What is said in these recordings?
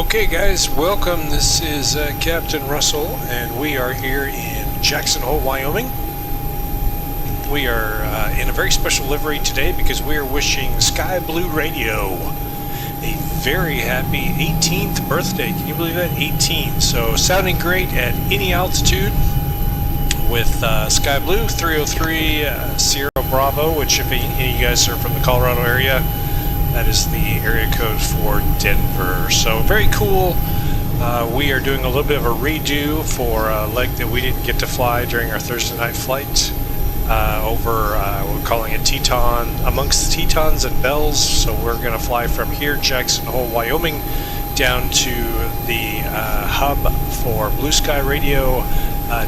Okay guys, welcome. This is Captain Russell and we are here in Jackson Hole, Wyoming. We are in a very special livery today because we are wishing Sky Blue Radio a very happy 18th birthday. Can you believe that? 18. So sounding great at any altitude with Sky Blue 303 Sierra Bravo, which if any of you guys are from the Colorado area, that is the area code for Denver. So very cool. We are doing a little bit of a redo for a leg that we didn't get to fly during our Thursday night flight over, we're calling it Teton, amongst the Tetons and Bells. So we're going to fly from here, Jackson Hole, Wyoming, down to the hub for Blue Sky Radio,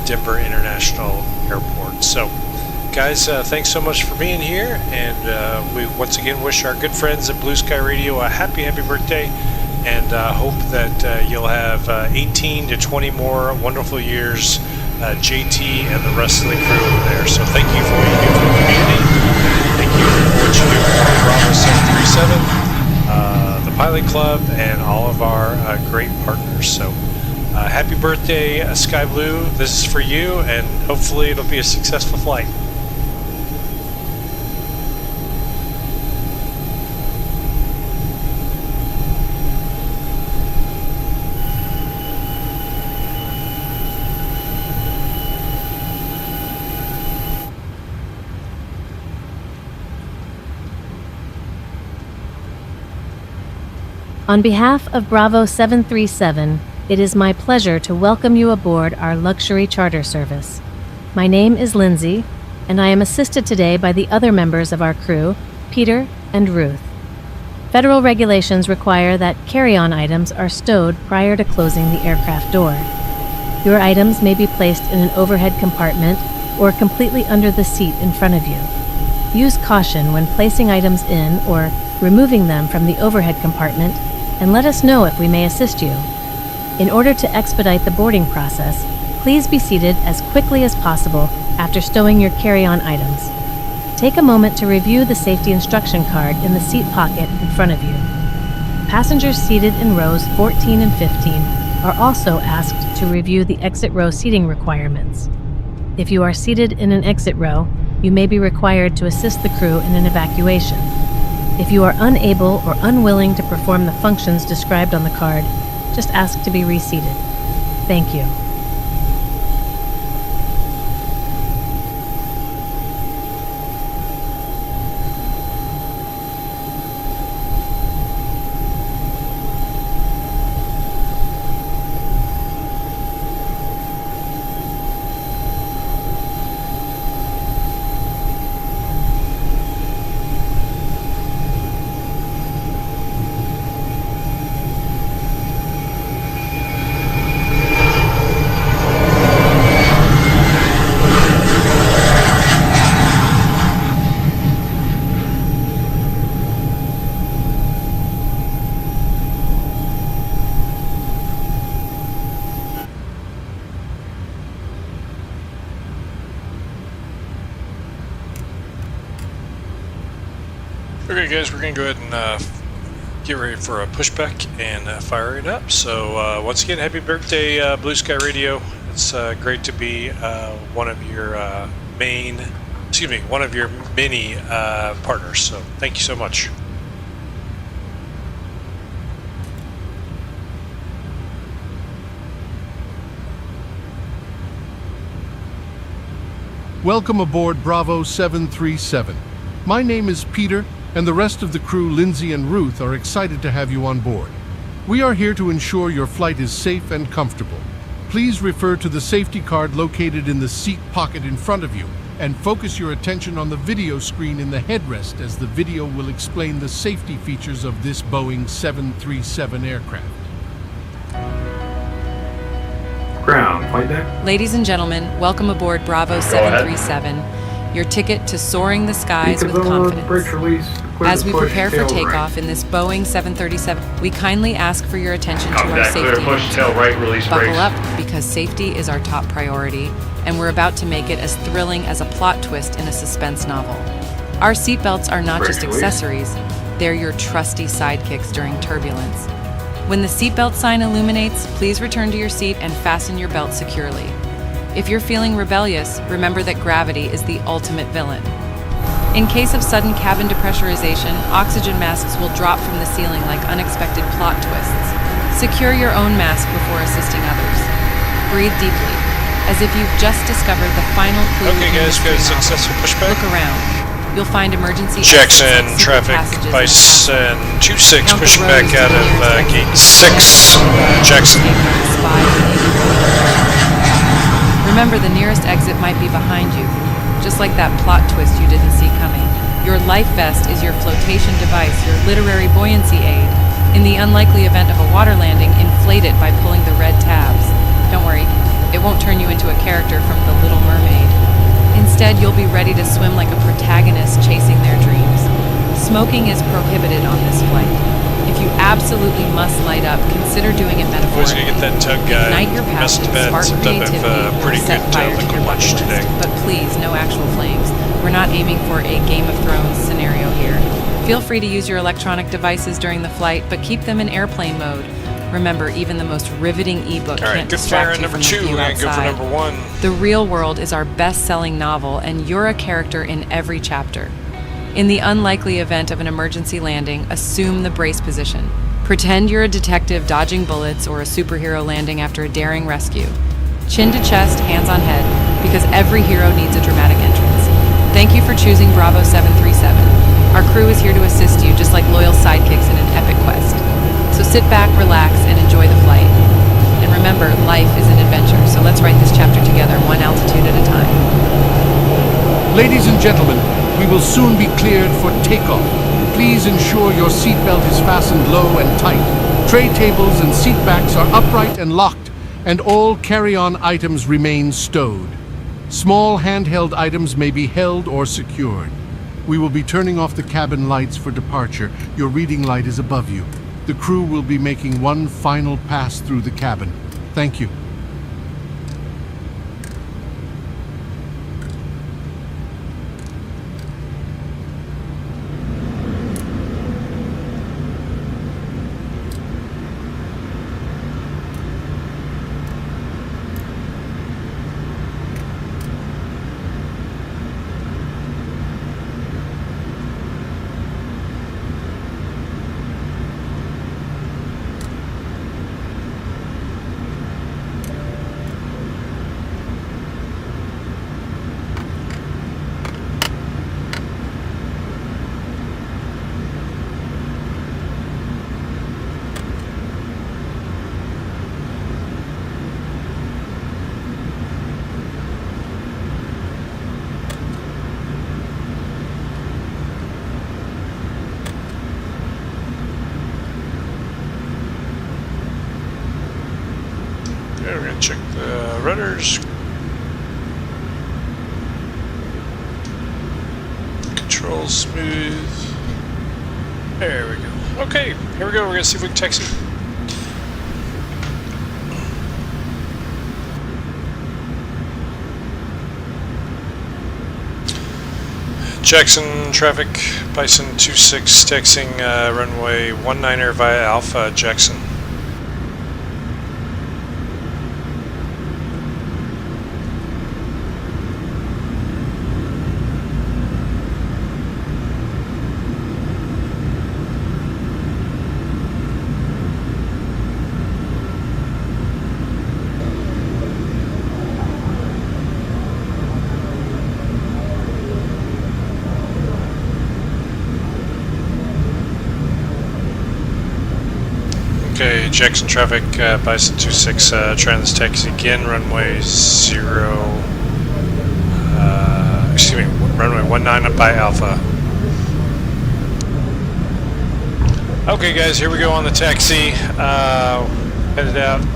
Denver International Airport. So guys, thanks so much for being here, and we once again wish our good friends at Blue Sky Radio a happy birthday, and hope that you'll have 18 to 20 more wonderful years, JT and the rest of the crew over there. So thank you for what you do for the community. Thank you for what you do for Bravo 737, the Pilot Club, and all of our great partners. So happy birthday, Sky Blue. This is for you, and hopefully it'll be a successful flight. On behalf of Bravo 737, it is my pleasure to welcome you aboard our luxury charter service. My name is Lindsay, and I am assisted today by the other members of our crew, Peter and Ruth. Federal regulations require that carry-on items are stowed prior to closing the aircraft door. Your items may be placed in an overhead compartment or completely under the seat in front of you. Use caution when placing items in or removing them from the overhead compartment, and let us know if we may assist you. In order to expedite the boarding process, please be seated as quickly as possible after stowing your carry-on items. Take a moment to review the safety instruction card in the seat pocket in front of you. Passengers seated in rows 14 and 15 are also asked to review the exit row seating requirements. If you are seated in an exit row, you may be required to assist the crew in an evacuation. If you are unable or unwilling to perform the functions described on the card, just ask to be reseated. Thank you. Okay guys, we're going to go ahead and get ready for a pushback and fire it up. So once again, happy birthday, Blue Sky Radio. It's great to be one of your one of your many partners. So thank you so much. Welcome aboard Bravo 737. My name is Peter, and the rest of the crew, Lindsay and Ruth, are excited to have you on board. We are here to ensure your flight is safe and comfortable. Please refer to the safety card located in the seat pocket in front of you, and focus your attention on the video screen in the headrest, as the video will explain the safety features of this Boeing 737 aircraft. Ground, flight deck. Ladies and gentlemen, welcome aboard Bravo 737, your ticket to soaring the skies with confidence. As we prepare for takeoff in this Boeing 737, we kindly ask for your attention to our safety. Buckle up, because safety is our top priority, and we're about to make it as thrilling as a plot twist in a suspense novel. Our seatbelts are not just accessories, they're your trusty sidekicks during turbulence. When the seatbelt sign illuminates, please return to your seat and fasten your belt securely. If you're feeling rebellious, remember that gravity is the ultimate villain. In case of sudden cabin depressurization, oxygen masks will drop from the ceiling like unexpected plot twists. Secure your own mask before assisting others. Breathe deeply, as if you've just discovered the final clue. Okay, guys, we got a successful pushback. Look around. You'll find emergency Jackson exits, traffic, passages, and Bison 26 Count the pushing rows back out of to the gate 6, Jackson. Remember, the nearest exit might be behind you, just like that plot twist you didn't see coming. Your life vest is your flotation device, your literary buoyancy aid. In the unlikely event of a water landing, inflate it by pulling the red tabs. Don't worry, it won't turn you into a character from The Little Mermaid. Instead, you'll be ready to swim like a protagonist chasing their dreams. Smoking is prohibited on this flight. If you absolutely must light up, consider doing it Boys, metaphorically. gonna get that tug guy. Ignite your Must passion, have been spark some type creativity, of or pretty set good fire to liquid your lunch bucket today. list. But please, no actual flames. We're not aiming for a Game of Thrones scenario here. Feel free to use your electronic devices during the flight, but keep them in airplane mode. Remember, even the most riveting ebook All right, can't good fire distract on you number from the 2. view We're gonna go for outside. number 1. The Real World is our best-selling novel, and you're a character in every chapter. In the unlikely event of an emergency landing, assume the brace position. Pretend you're a detective dodging bullets or a superhero landing after a daring rescue. Chin to chest, hands on head, because every hero needs a dramatic entrance. Thank you for choosing Bravo 737. Our crew is here to assist you, just like loyal sidekicks in an epic quest. So sit back, relax, and enjoy the flight. And remember, life is an adventure, so let's write this chapter together, one altitude at a time. Ladies and gentlemen, we will soon be cleared for takeoff. Please ensure your seatbelt is fastened low and tight. Tray tables and seat backs are upright and locked, and all carry-on items remain stowed. Small handheld items may be held or secured. We will be turning off the cabin lights for departure. Your reading light is above you. The crew will be making one final pass through the cabin. Thank you. Okay, we're gonna check the rudders. Controls smooth. There we go. Okay, here we go. We're gonna see if we can taxi. Jackson traffic, Bison 26 taxiing runway 19er via Alpha, Jackson. Okay, Jackson traffic, Bison 26, trans taxi again, runway 0, runway 19 up by Alpha. Okay guys, here we go on the taxi, headed out.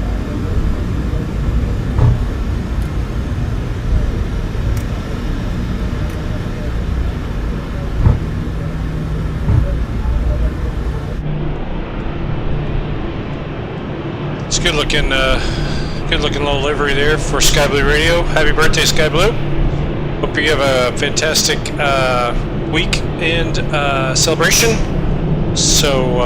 It's good looking little livery there for Sky Blue Radio. Happy birthday, Sky Blue. Hope you have a fantastic weekend celebration. So,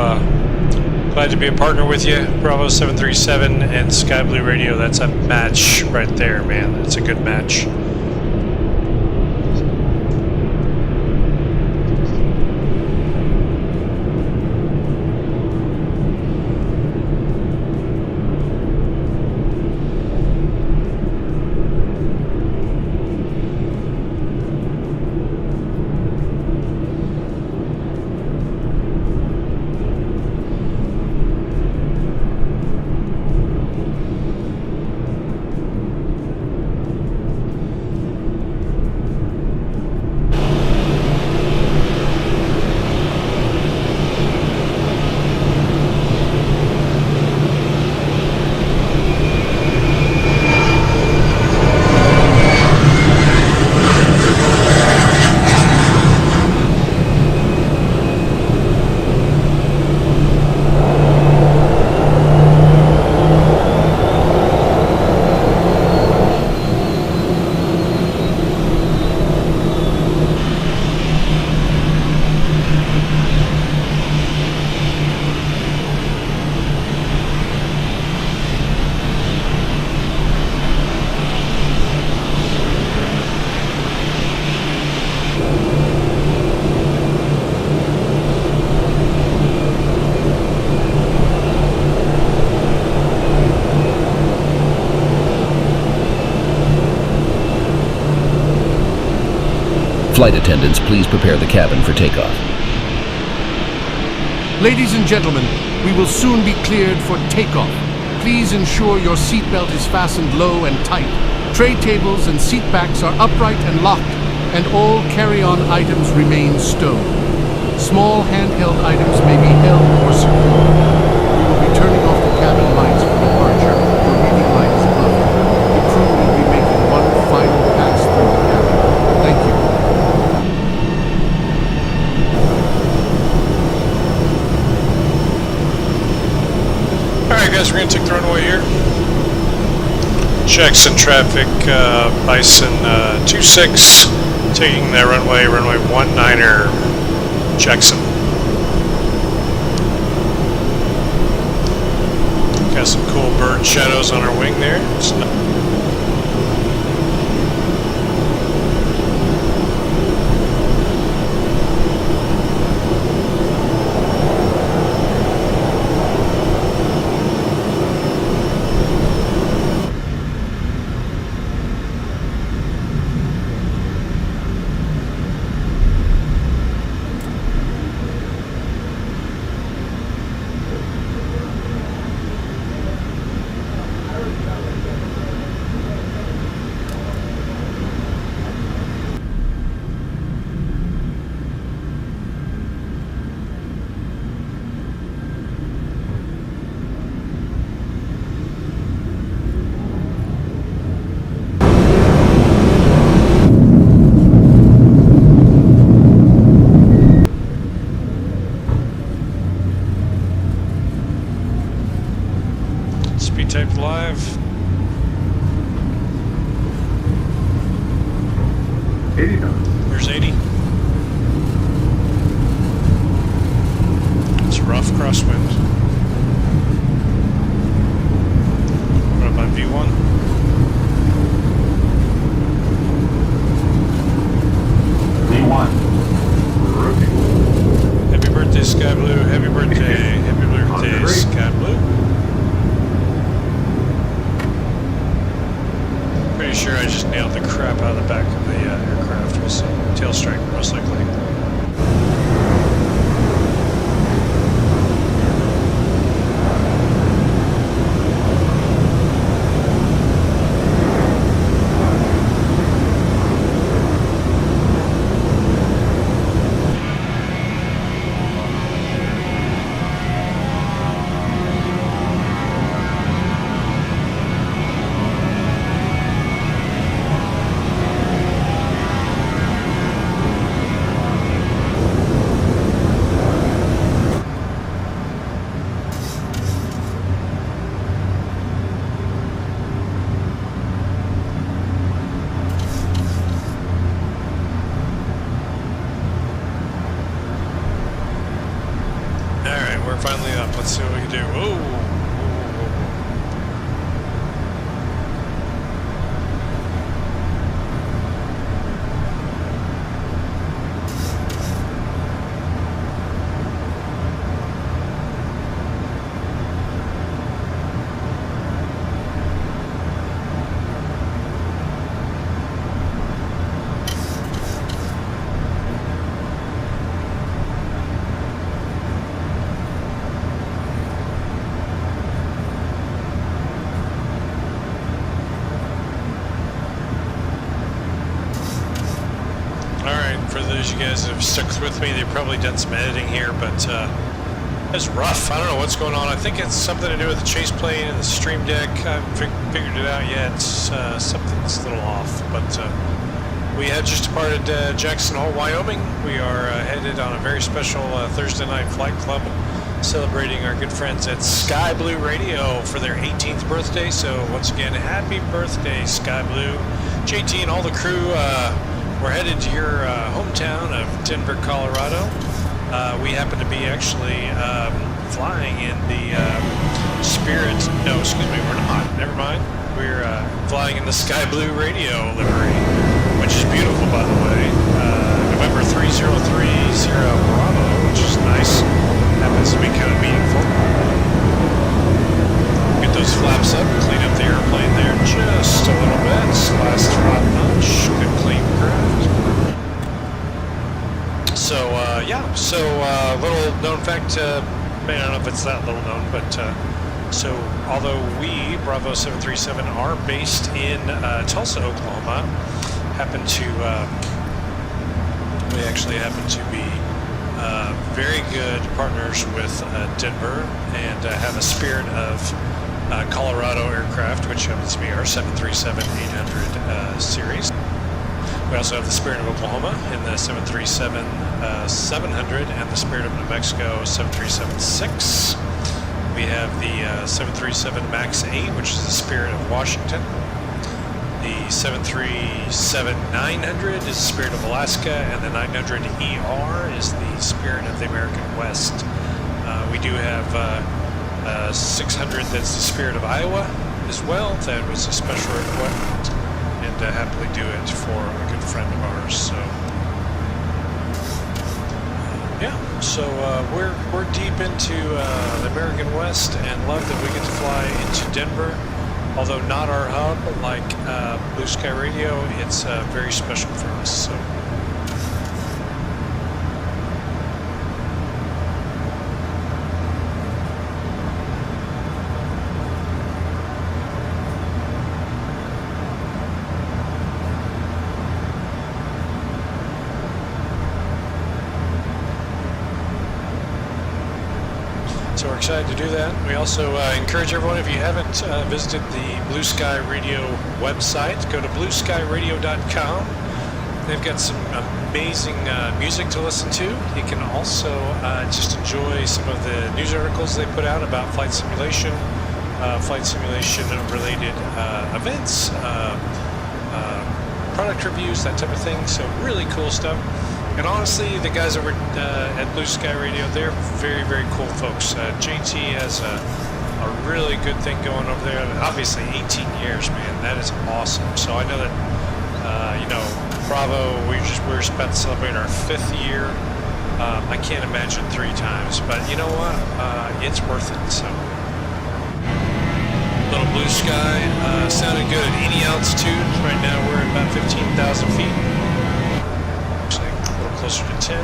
Glad to be a partner with you, Bravo 737 and Sky Blue Radio. That's a match right there, man. That's a good match. Flight attendants, please prepare the cabin for takeoff. Ladies and gentlemen, we will soon be cleared for takeoff. Please ensure your seatbelt is fastened low and tight. Tray tables and seat backs are upright and locked, and all carry-on items remain stowed. Small handheld items may be held or secured. We will be turning off the cabin lights for departure. Your reading light is above. The crew will be making one final pass through the cabin. Thank you. Alright guys, we're going to take the runway here. Jackson traffic, Bison 26, taking the runway 19er, Jackson. Got some cool bird shadows on our wing there. Speed type live. 80 knots. Where's 80? It's rough crosswind. What about V1? V1. Rookie. Happy birthday, Sky Blue. Happy birthday. Happy birthday, Sky Blue. Pretty sure I just nailed the crap out of the back of the aircraft with some tail striker, most likely. those of you guys that have stuck with me, they've probably done some editing here, but it's rough. I don't know what's going on. I think it's something to do with the chase plane and the stream deck. I haven't figured it out yet. Something's a little off, but we have just departed Jackson Hole, Wyoming. We are headed on a very special Thursday night flight club, celebrating our good friends at Sky Blue Radio for their 18th birthday. So once again, happy birthday, Sky Blue. JT and all the crew, we're headed to your hometown of Denver, Colorado. We happen to be actually flying in the Spirit. No, excuse me, we're not. Never mind. We're flying in the Sky Blue Radio livery, which is beautiful, by the way. November 3030 Bravo, which is nice. Happens to be kind of meaningful. Get those flaps up, clean up the airplane there just a little bit. Last hot notch, good clean craft. So, little known fact, I don't know if it's that little known, but so although we, Bravo 737, are based in Tulsa, Oklahoma, we actually happen to be very good partners with Denver and have a Spirit of Colorado aircraft, which happens to be our 737-800 series. We also have the Spirit of Oklahoma in the 737-700 and the Spirit of New Mexico 737-6. We have the 737 MAX 8, which is the Spirit of Washington. The 737-900 is the Spirit of Alaska, and the 900ER is the Spirit of the American West. We do have 600 that's the Spirit of Iowa as well. That was a special request, and happily do it for a good friend of ours. So we're deep into the American West, and love that we get to fly into Denver. Although not our hub like Blue Sky Radio, it's very special for us. So. So we're excited to do that. We also encourage everyone, if you haven't visited the Blue Sky Radio website, go to blueskyradio.com. They've got some amazing music to listen to. You can also just enjoy some of the news articles they put out about flight simulation related events, product reviews, that type of thing. So really cool stuff. And honestly, the guys over at Blue Sky Radio, they're very, very cool folks. JT has a really good thing going over there. Obviously, 18 years, man. That is awesome. So I know that, Bravo, we're about to celebrate our 5th year. I can't imagine 3 times, but you know what? It's worth it. So, little Blue Sky sounded good at any altitude. Right now, we're at about 15,000 feet. Actually, a little closer to 10.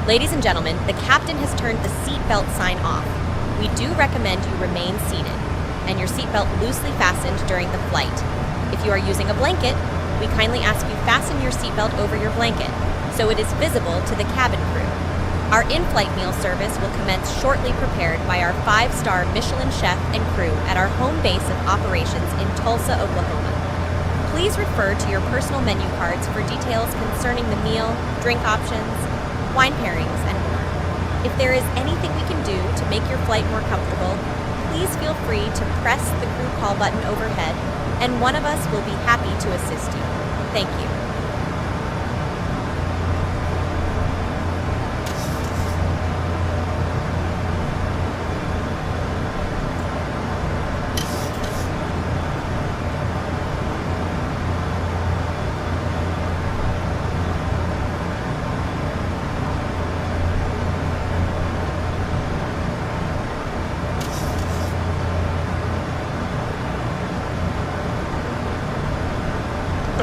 Ladies and gentlemen, the captain has turned the seatbelt sign off. We do recommend you remain seated and your seatbelt loosely fastened during the flight. If you are using a blanket, we kindly ask you fasten your seatbelt over your blanket so it is visible to the cabin crew. Our in-flight meal service will commence shortly, prepared by our 5-star Michelin chef and crew at our home base of operations in Tulsa, Oklahoma. Please refer to your personal menu cards for details concerning the meal, drink options, wine pairings, and more. If there is anything we can do to make your flight more comfortable, please feel free to press the crew call button overhead, and one of us will be happy to assist you. Thank you.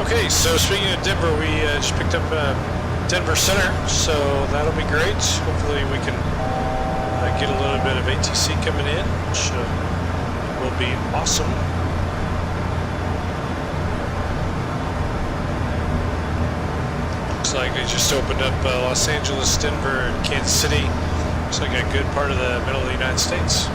Okay, so speaking of Denver, we just picked up Denver Center, so that'll be great. Hopefully we can get a little bit of ATC coming in, which will be awesome. Looks like they just opened up Los Angeles, Denver, and Kansas City. Looks like a good part of the middle of the United States.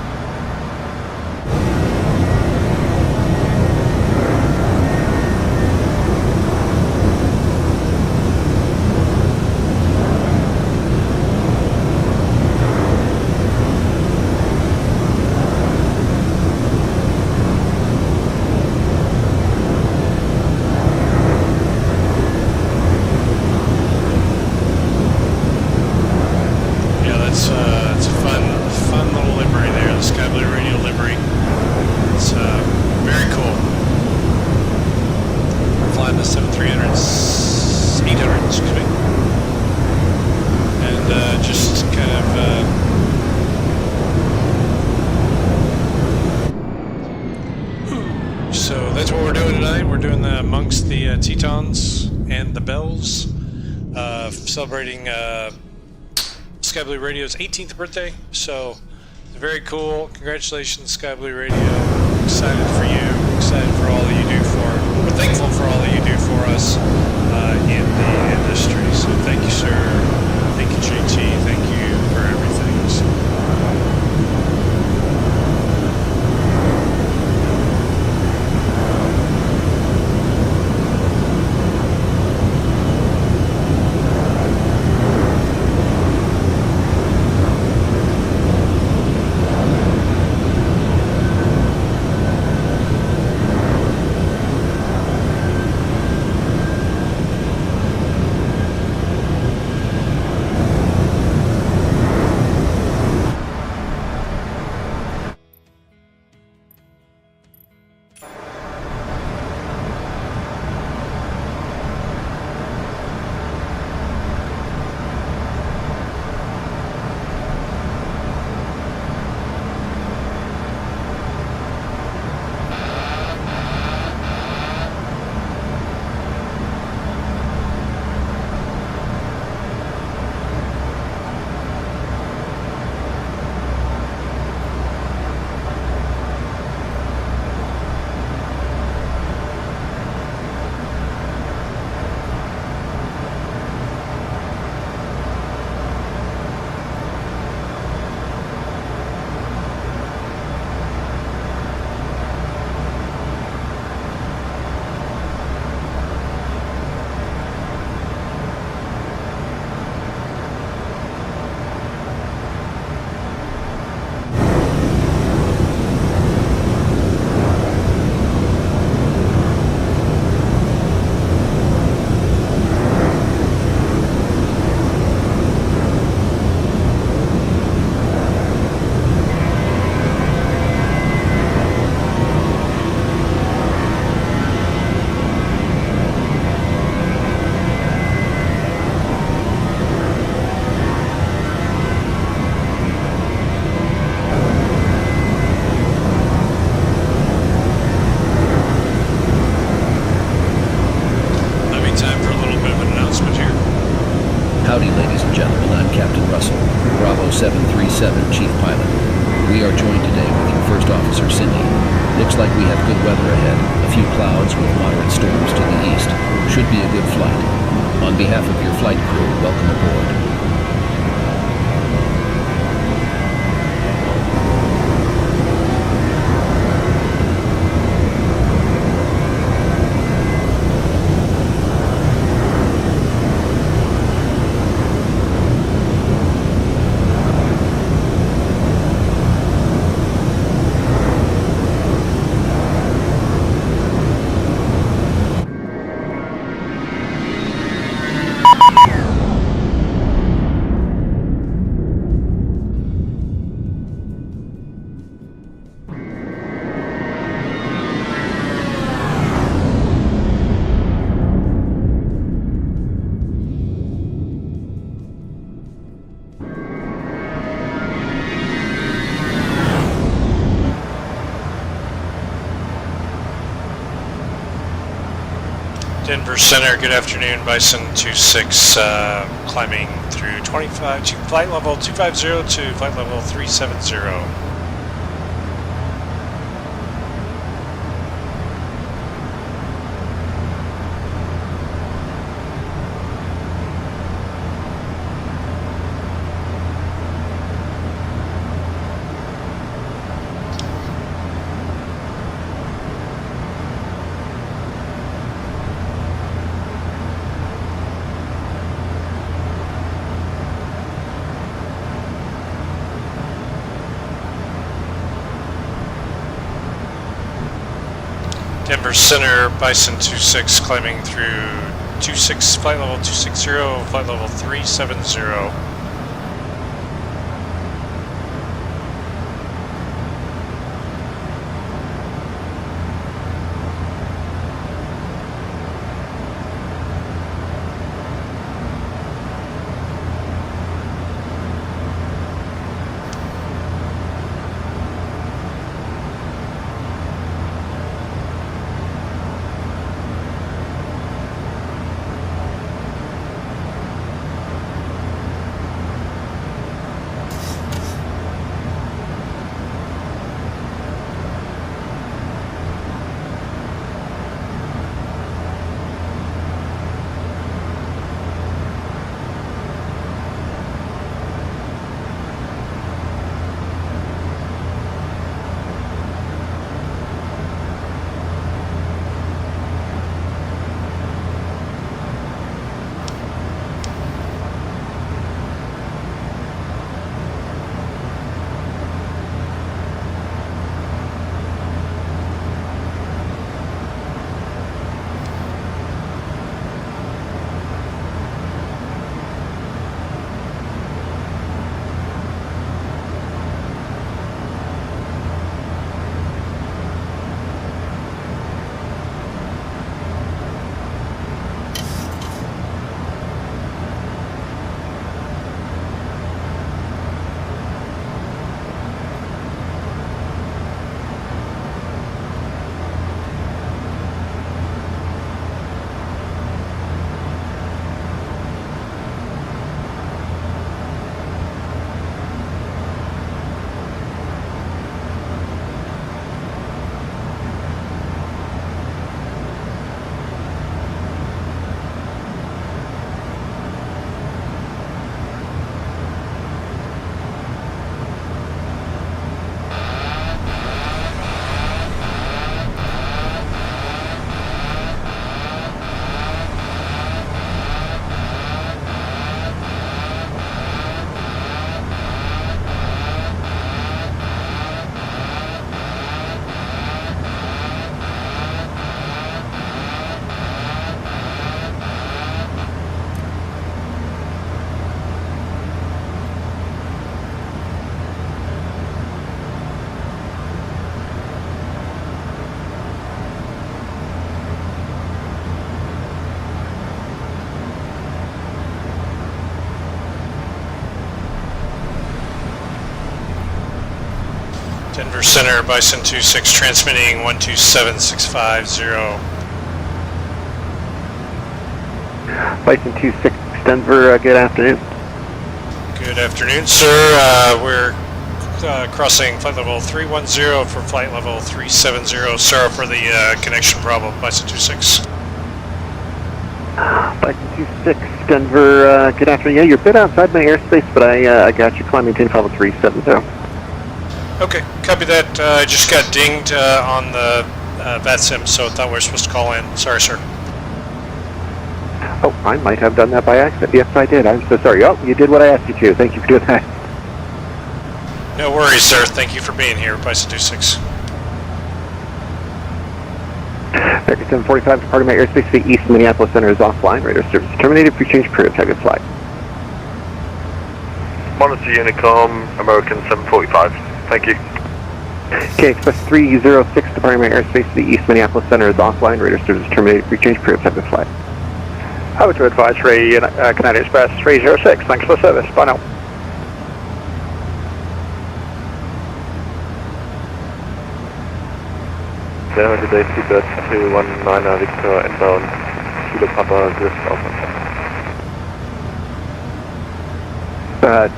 It's a fun little livery there, the Sky Blue Radio livery. It's very cool. We're flying the 800, excuse me. And just kind of... So that's what we're doing tonight. We're doing the amongst the Tetons and the Bells, celebrating Sky Blue Radio's 18th birthday, so very cool. Congratulations, Sky Blue Radio. Excited for you. Excited for all that you do we're thankful for all that you do for us in the industry. So thank you, sir. Thank you, JT. Thank you for everything. So, Howdy, ladies and gentlemen. I'm Captain Russell, Bravo 737 Chief Pilot. We are joined today with your First Officer, Cindy. Looks like we have good weather ahead. A few clouds with moderate storms to the east. Should be a good flight. On behalf of your flight crew, welcome aboard. Denver Center, good afternoon, Bison 26, climbing through 25 to flight level 250 to flight level 370. Denver Center, Bison 26, climbing through 26, flight level 260, flight level 370. Denver Center, Bison 26, transmitting 127650. Bison 26, Denver, good afternoon. Good afternoon, sir. We're crossing flight level 310 for flight level 370. Sorry for the connection problem, Bison 26. Bison 26, Denver, good afternoon. Yeah, you're a bit outside my airspace, but I got you climbing to level 370. Okay, copy that. I just got dinged on the VATSIM, so thought we were supposed to call in. Sorry, sir. Oh, I might have done that by accident. Yes, I did. I'm so sorry. Oh, you did what I asked you to. Thank you for doing that. No worries, sir. Thank you for being here, Bison 26. American 745, departing my airspace to the East Minneapolis Center is offline. Radar service terminated. Please change crew. Have a good flight. Monitor Unicom, American 745. Thank you. Okay, Express 306, departing my airspace to the East Minneapolis Center is offline. Radar service terminated. Please change crew. Have a good flight. Over to advisory, Canadian Express 306. Thanks for the service. Bye now. Today, Seabird 219 Victor inbound Kilo Papa 06 Alpha.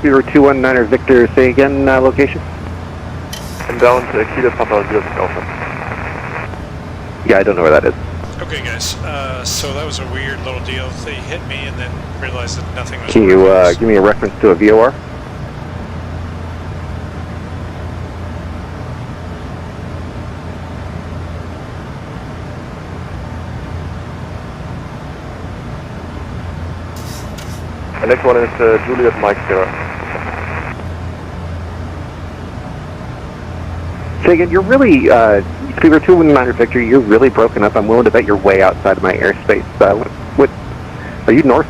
0219 Victor, say again, location? Inbound to Kilo Papa 06 Alpha. Yeah, I don't know where that is. Okay, guys. So that was a weird little deal. They hit me and then realized that nothing was. Can you give me a reference to a VOR? The next one is Juliet Mike Sierra. Say again, you're really, Speaker 219 Victor, you're really broken up. I'm willing to bet you're way outside of my airspace. What are you north?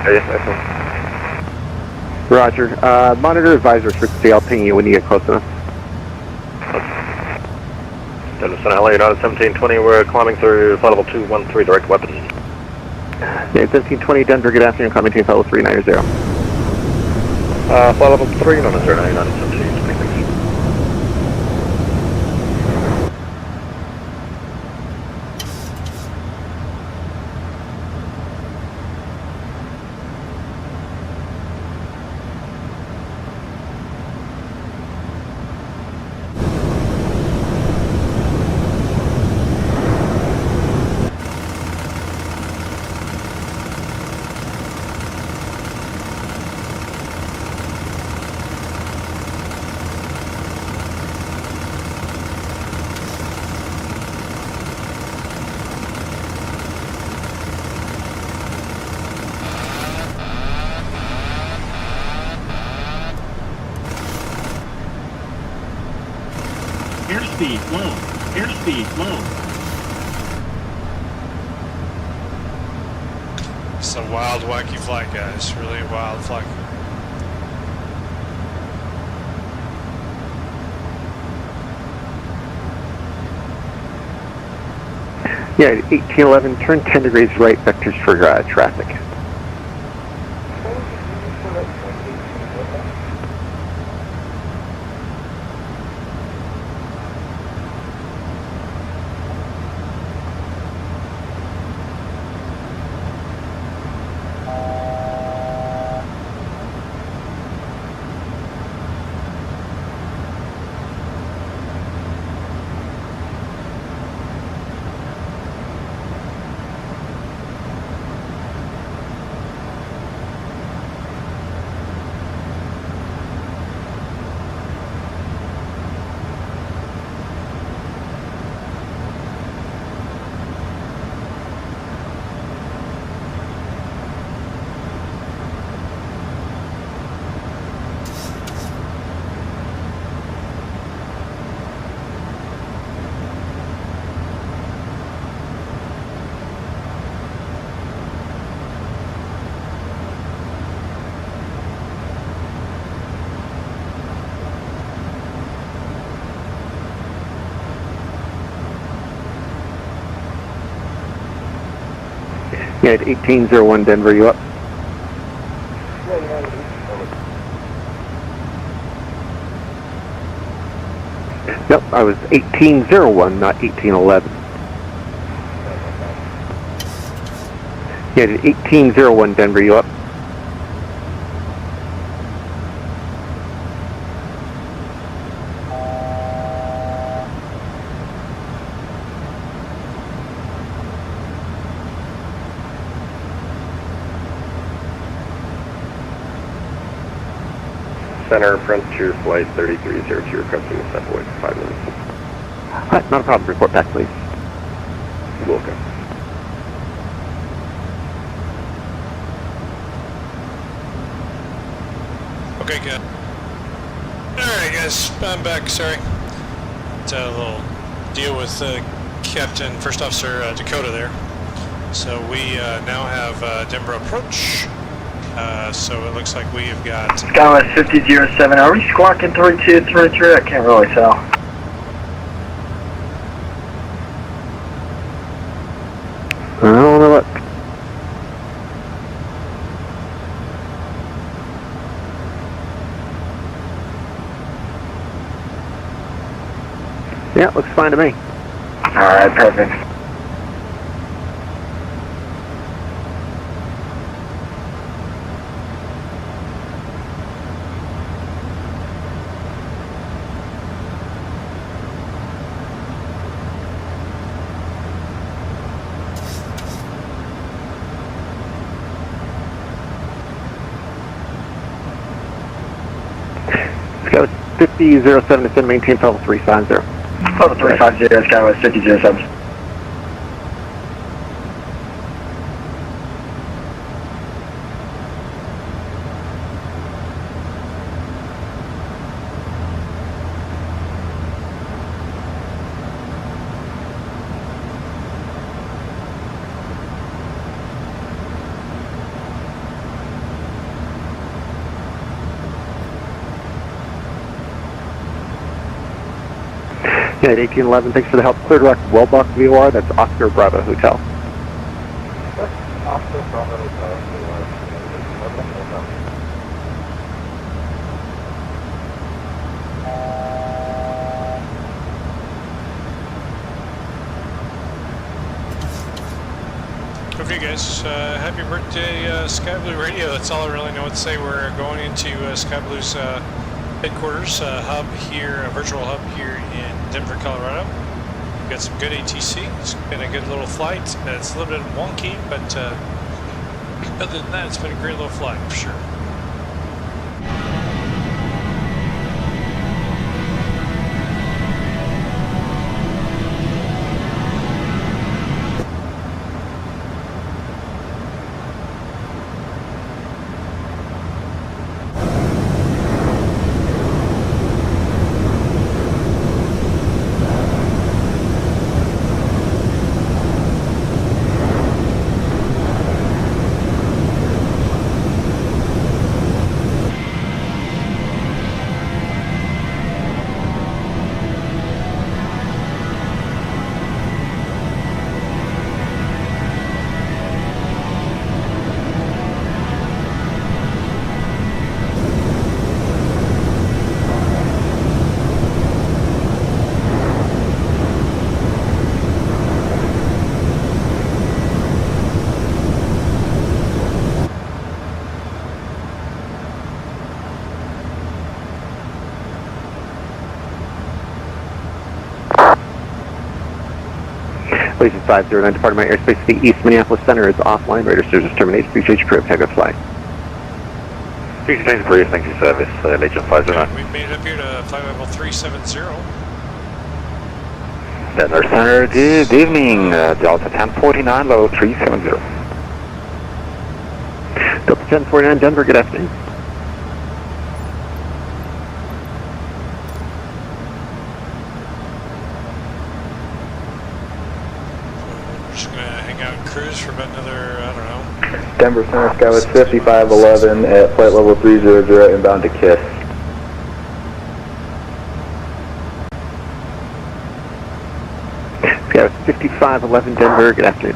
Yes, I know. Roger. Monitor advisor frequency. I'll ping you when you get close enough. Denver Center, LA, United 1720, we're climbing through flight level 213, direct weapons. Yeah, 1720 Denver, good afternoon, coming to fellow 390. Flight level 3, United 1720, thanks. Airspeed low. Airspeed low. It's a wild, wacky flight, guys. Really wild flight. Yeah, 1811, turn 10 degrees right, vectors for traffic. Yeah, at 1801 Denver, you up? Nope, I was 1801, not 1811. Yeah, at 1801 Denver, you up? Center, Frontier Flight 3302, requesting a step away for 5 minutes. Not a problem, report back please. Welcome. Okay, good. Alright, guys, I'm back, sorry. It's a little deal with Captain First Officer Dakota there. So we now have Denver approach. So it looks like we have got... Skywest 5007, are we squawking 3233? I can't really tell. I don't know what... Yeah, looks fine to me. Alright, perfect. Skywest 5007 descend, maintain level 350. Level 350, Skywest 5007. At 1811, thanks for the help. Clear direct Wellbach VOR, that's Oscar Bravo Hotel. Oscar Bravo Hotel. Okay, guys, happy birthday, Sky Blue Radio. That's all I really know what to say. We're going into Sky Blue's headquarters hub here, a virtual hub here in Denver, Colorado. We've got some good ATC. It's been a good little flight. It's a little bit wonky, but other than that, it's been a great little flight for sure. Station 509, departing my airspace to the East Minneapolis Center is offline. Radar service terminated. Appreciate your crew. Have a good flight. Future James Breeze, thank you for service. Legion 509. We've made it up here to 55370. Denver Center, good evening. Delta 1049, low 370. Delta 1049, Denver, good afternoon. Just gonna hang out and cruise for about another, I don't know. Denver Center, Skywest 5511 at flight level 300, inbound to KISS. Skywest 5511, Denver, good afternoon.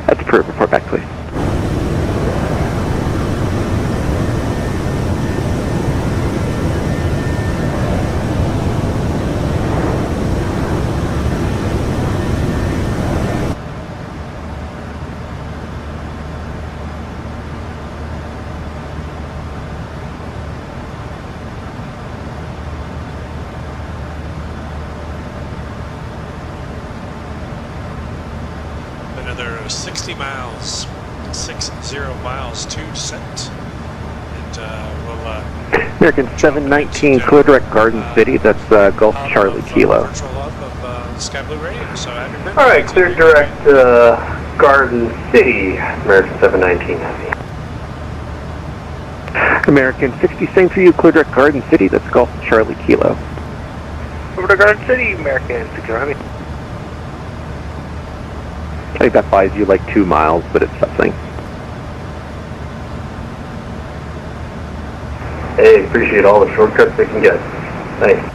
That's approved. Report back, please. Another 60 miles, 60 miles to descent. And we'll American 719, clear direct Garden City, that's Gulf Charlie Kilo. Virtual love of Sky Blue Radio. So happy birthday. All right, clear direct Garden City, American 719 Heavy. American 60, same for you, clear direct Garden City, that's Gulf Charlie Kilo. Over to Garden City, American 60 Heavy. I think that buys you like 2 miles, but it's something. Hey, appreciate all the shortcuts they can get. Thanks.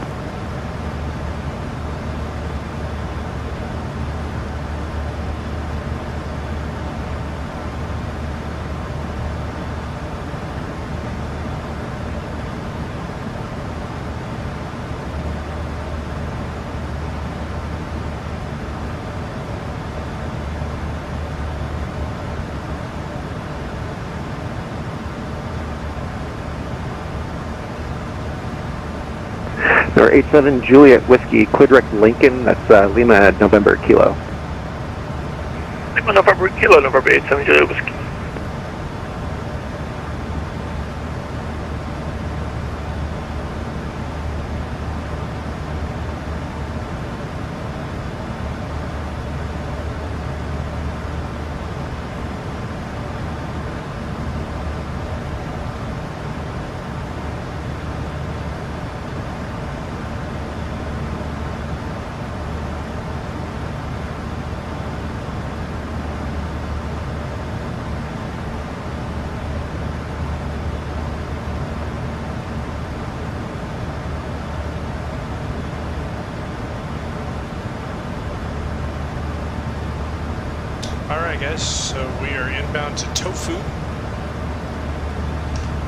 87 Juliet Whiskey, Quidrec Lincoln, that's Lima November Kilo. Lima November Kilo, November 87 Juliet Whiskey. Alright guys, so we are inbound to Tofu.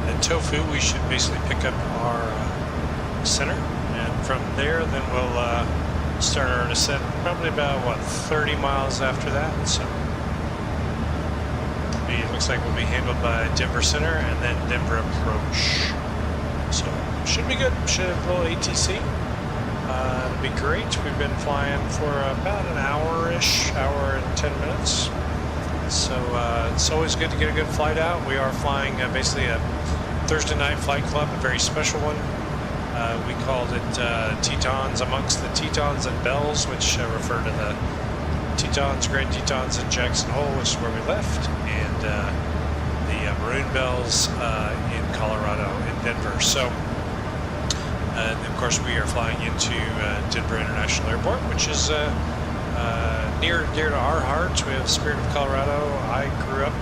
At Tofu we should basically pick up our center, and from there then we'll start our descent probably about, what, 30 miles after that. So it looks like we'll be handled by Denver Center and then Denver Approach. So should be good, should have a little ATC. It'll be great. We've been flying for about an hour-ish, hour and 10 minutes. So it's always good to get a good flight out. We are flying basically a Thursday night flight club, a very special one. We called it Tetons Amongst the Tetons and Bells, which refer to the Tetons, Grand Tetons in Jackson Hole, which is where we left, and the Maroon Bells in Colorado, in Denver. So, of course, we are flying into Denver International Airport, which is near and dear to our hearts. We have Spirit of Colorado. I grew up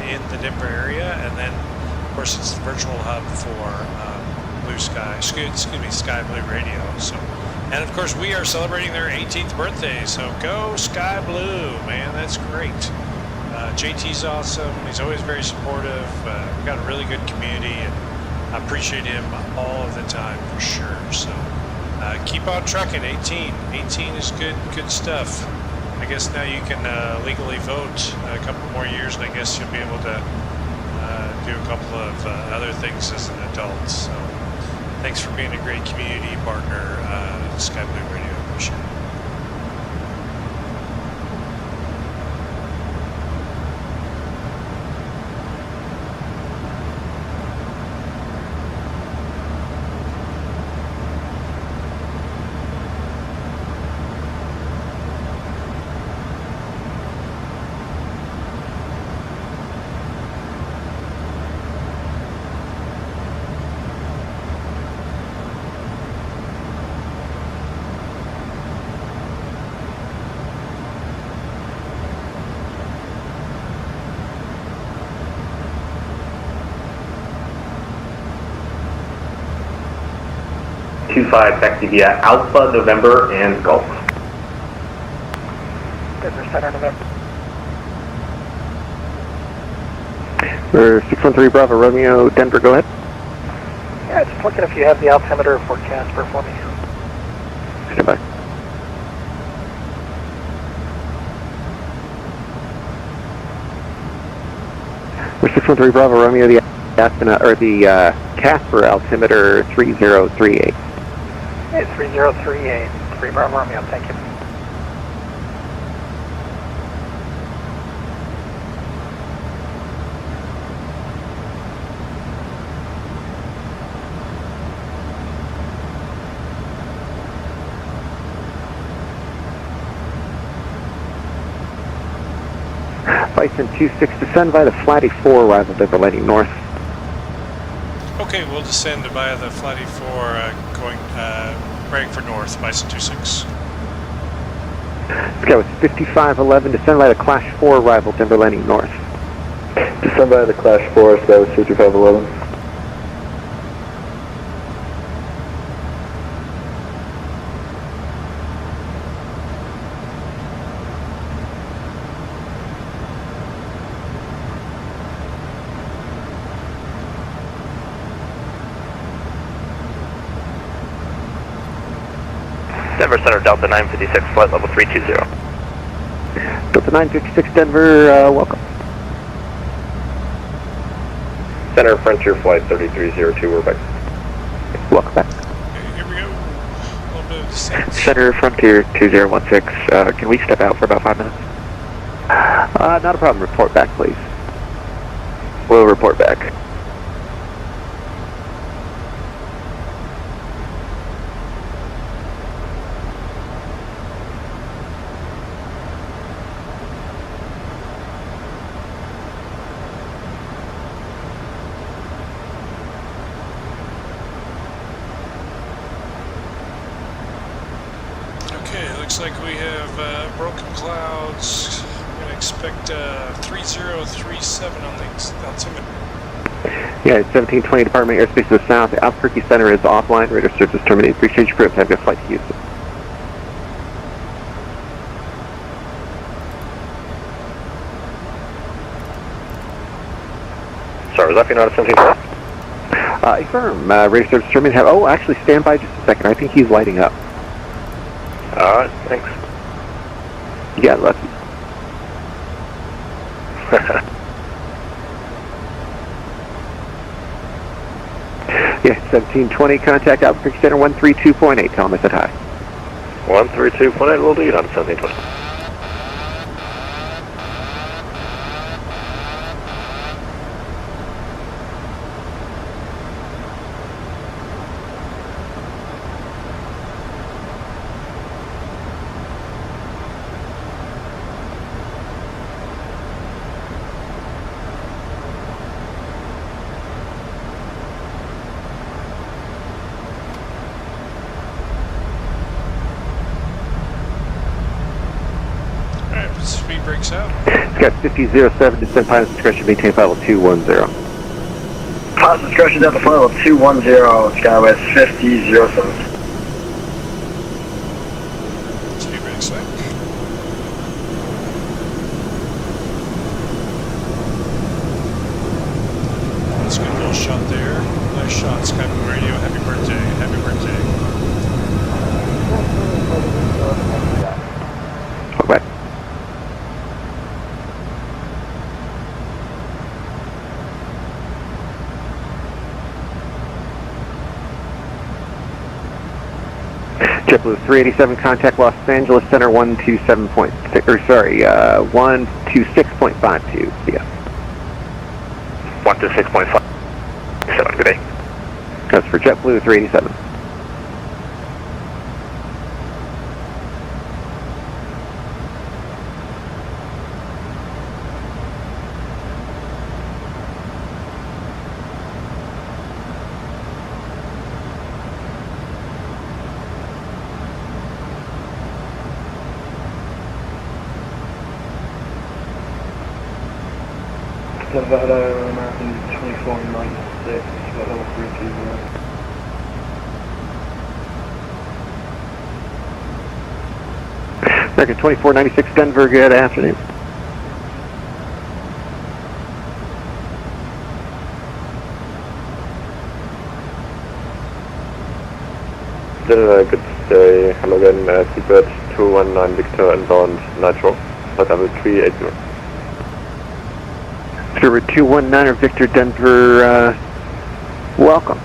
in the Denver area, and then, of course, it's the virtual hub for Blue Sky, excuse me, Sky Blue Radio. So, and of course, we are celebrating their 18th birthday. So go Sky Blue, man, that's great. JT's awesome. He's always very supportive. We've got a really good community, and I appreciate him all of the time for sure. So keep on trucking. 18 is good stuff. I guess now you can legally vote a couple more years, and I guess you'll be able to do a couple of other things as an adult. So thanks for being a great community partner, Sky Blue Radio. Appreciate it. Taxi via Alpha, November, and Golf. Denver Center, November. For 613 Bravo Romeo, Denver, go ahead. Yeah, just looking if you have the altimeter for Casper for me. Stand by. For 613 Bravo Romeo, the Casper altimeter 3038. Hey, 3038, 3 Bravo Romeo, thank you. Bison 26, descend by the Flatty 4, arrival Denver landing north. Okay, we'll descend via the Flatty 4, going right for north, Bison 26. Sky was 5511, descend by the Clash 4, arrival Denver landing north. Descend by the Clash 4, Sky was 5511. Denver Center, Delta 956, flight level 320. Delta 956, Denver, welcome. Center Frontier Flight 3302, we're back. Welcome back. Okay, here we go. Makes sense. Center Frontier 2016, can we step out for about 5 minutes? Not a problem. Report back, please. We'll report back. Okay, looks like we have broken clouds. We're going to expect 3037 on the altimeter. Yeah, it's 1720 Department Airspace to the south. Albuquerque Center is offline. Radar service terminated. Appreciate your group. Have a good flight to Houston. Sorry, was that being out of 1720? Affirm. Radar service terminated. Oh, actually, stand by just a second. I think he's lighting up. Alright, thanks. You got lucky. Yeah, 1720, contact Albuquerque Center 132.8. Tell him I said hi. 132.8 will do it on 1720. Alright, speed breaks out. Scott 5007, descent pilot discretion, maintain flight level 210. Pilot discretion at the flight level 210, Skywest 5007. Speed breaks out. That's a good little shot there. Nice shot, Skype Radio. Happy birthday. Happy birthday. Okay. JetBlue 387, contact Los Angeles Center 127.6, or sorry, 126.52. Yeah. 126.5. Good day. That's for JetBlue 387. Nevada, American 2496, flight level 320. American 2496 Denver, good afternoon. Good day. Hello again, Seabird 219 Victor inbound Nitro, flight level 380. Server 219 Victor Denver, welcome.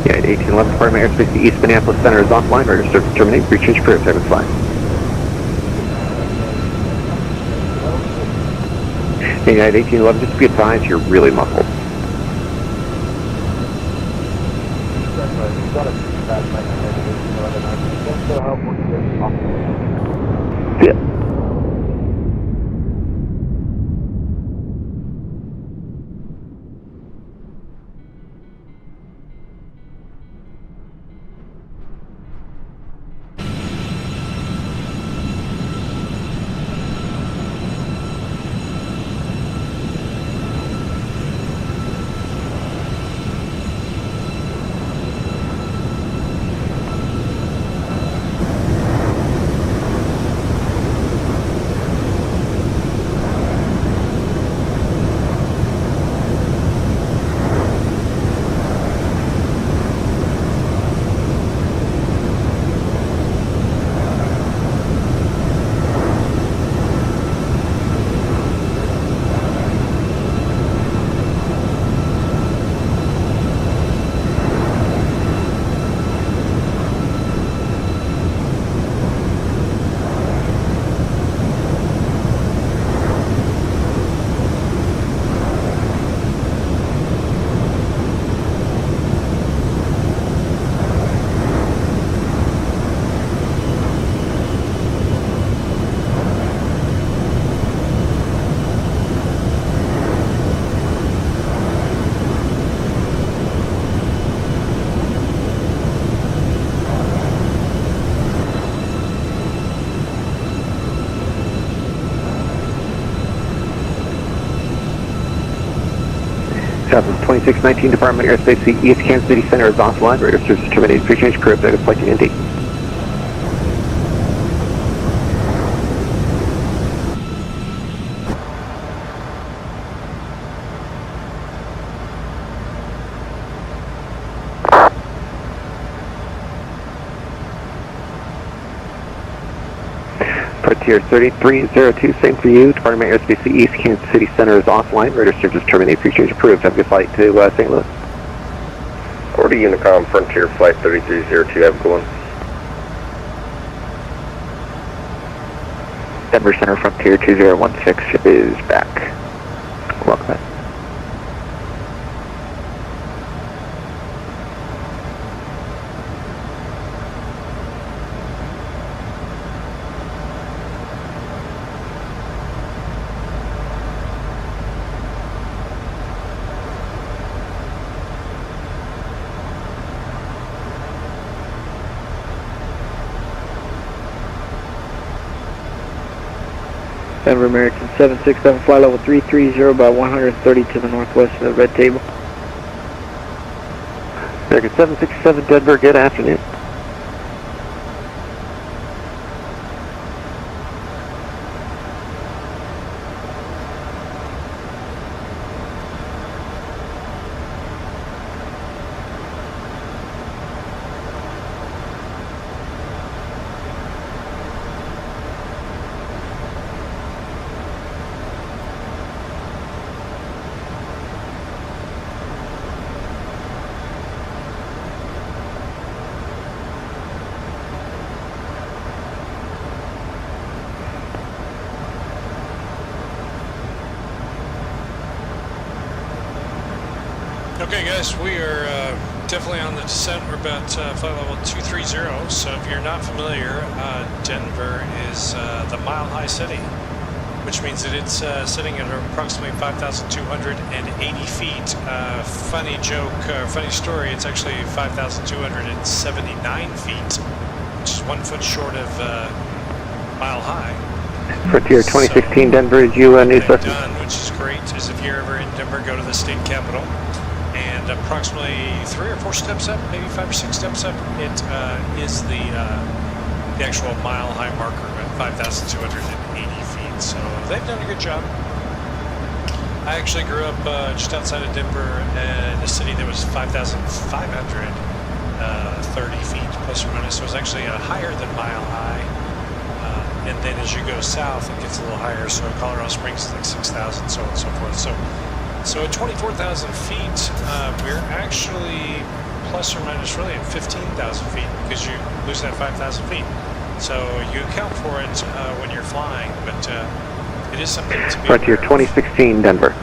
Yeah, 1811 Department Airspace, the East Minneapolis Center is offline. Radar service terminate. Rechange career time is fine. United 1811, just be advised, you're really muffled. Yeah. South 2619 Department Airspace, the East Kansas City Center is offline. Radar service terminated. Pre-change career objective flight to Indy. Frontier 3302, same for you. Department Airspace, the East Kansas City Center is offline. Radar service terminated. Pre-change approved. Have a good flight to St. Louis. Order Unicom, Frontier Flight 3302, have a good one. Denver Center Frontier 2016 is back. Welcome back. Denver American 767, fly level 330 about 130 to the northwest of the red table. American 767 Denver, good afternoon. Okay, guys, we are definitely on the descent. We're about flight level 230. So if you're not familiar, Denver is the mile-high city, which means that it's sitting at approximately 5,280 feet. Funny joke, funny story, it's actually 5,279 feet, which is 1 foot short of mile high. Frontier 2016 Denver, is you News What they've done, which is great, is if you're ever in Denver, go to the state capitol, and approximately 3 or 4 steps up, maybe 5 or 6 steps up, it is the actual mile-high marker at 5,280 feet. So they've done a good job. I actually grew up just outside of Denver in a city that was 5,530 feet, plus or minus. So it was actually higher than mile high. And then as you go south, it gets a little higher. So Colorado Springs is like 6,000, so on and so forth. So at 24,000 feet, we're actually plus or minus really at 15,000 feet because you lose that 5,000 feet. So you account for it when you're flying, but it is something to be Frontier aware of. 2016 Denver.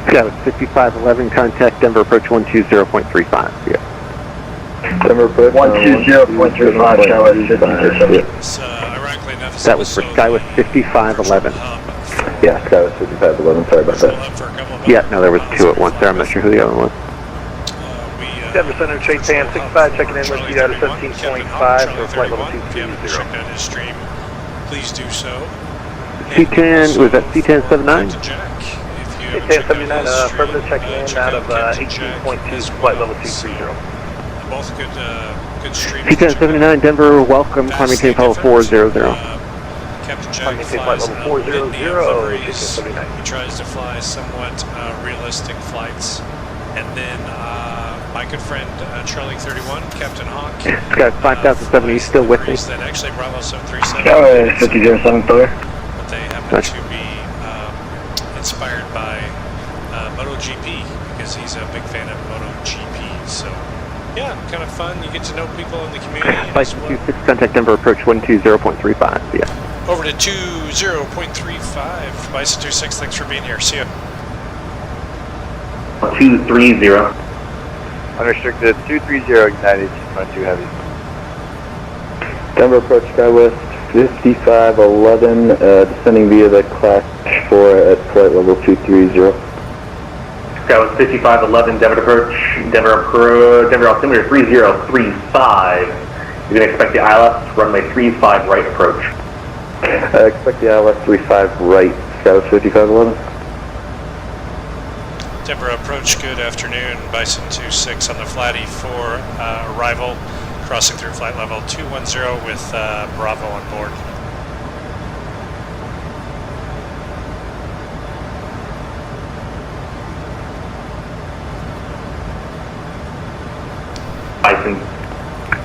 Sky 5511, contact Denver approach 120.35. Yeah. Denver approach 120.35, Skywest 5270. Ironically enough, That was for Skywest 5511. Yeah, Skywest 5511, sorry about that. Yeah, no, there was two at once there. I'm not sure who the other one was. Denver Center, Chase Pan 65, checking in with speed out of 17.5 for flight level 230. Check out his stream. Please do so. C10, was that C1079? C1079, affirmative, checking in out of 18.2, flight level 230. Both good streams. C1079, Denver, welcome, climbing team level 400. Captain Jack Climbing team flies flight level 400, liveries. 1579. He tries to fly somewhat realistic flights. And then my good friend Charlie 31, Captain Hawk. Sky 5070, you still with me? That actually Bravo 737. Skywest 5007, clear. But they happen to be inspired by MotoGP because he's a big fan of MotoGP. So, yeah, kind of fun. You get to know people in the community. Bison 26, contact Denver approach 120.35. Yeah. Over to 20.35. Bison 26, thanks for being here. See ya. 230. Unrestricted 230 ignited, not too heavy. Denver approach Skywest 5511, descending via the Class 4 at flight level 230. Skywest 5511, Denver approach, Denver altimeter 3035. You can expect the ILS runway 35 right approach. Expect the ILS 35 right, Skywest 5511. Denver approach, good afternoon. Bison 26 on the flatty for arrival, crossing through flight level 210 with Bravo on board.